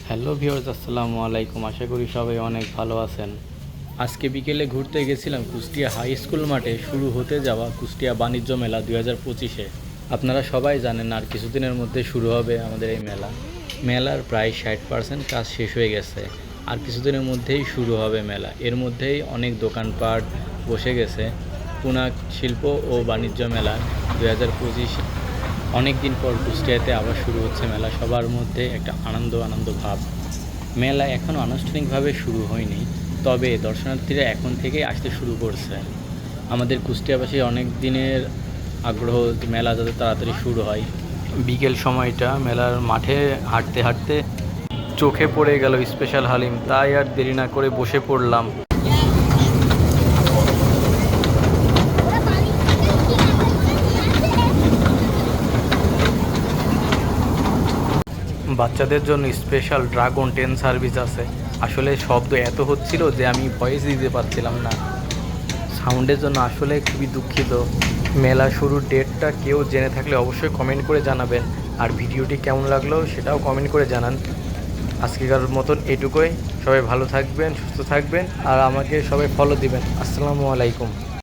Hello viewers, আসসালামু আলাইকুম। আশা করি সবাই অনেক ভালো আছেন। আজকে বিকেলে ঘুরতে গেছিলাম কুষ্টিয়া হাই স্কুল মাঠে শুরু হতে যাওয়া কুষ্টিয়া বাণিজ্য মেলা 2025-এ। আপনারা সবাই জানেন আর কিছুদিনের মধ্যে শুরু হবে আমাদের এই মেলা। মেলার প্রায় 60% কাজ শেষ হয়ে গেছে, আর কিছুদিনের মধ্যেই শুরু হবে মেলা। এর মধ্যেই অনেক দোকানপাট বসে গেছে। পুনা শিল্প ও বাণিজ্য মেলা 2025 অনেক দিন পর কুষ্টিয়াতে আবার শুরু হচ্ছে মেলা। সবার মধ্যে একটা আনন্দ আনন্দ ভাব। মেলা এখনও আনুষ্ঠানিকভাবে শুরু হয়নি, তবে দর্শনার্থীরা এখন থেকেই আসতে শুরু করছে। আমাদের কুষ্টিয়াবাসী অনেক দিনের আগ্রহ মেলা যাতে তাড়াতাড়ি শুরু হয়। বিকেল সময়টা মেলার মাঠে হাঁটতে হাঁটতে চোখে পড়ে গেল স্পেশাল হালিম, তাই আর দেরি না করে বসে পড়লাম। বাচ্চাদের জন্য স্পেশাল ড্রাগন 10 সার্ভিস আছে। আসলে শব্দ এত হচ্ছিল যে আমি ভয়েস দিতে পারছিলাম না। সাউন্ডের জন্য আসলে খুবই দুঃখিত। মেলা শুরুর ডেটটা কেউ জেনে থাকলে অবশ্যই কমেন্ট করে জানাবেন, আর ভিডিওটি কেমন লাগলো সেটাও কমেন্ট করে জানান। আজকেকার মতন এটুকুই। সবাই ভালো থাকবেন, সুস্থ থাকবেন, আর আমাকে সবাই ফলো দিবেন। আসসালামু আলাইকুম।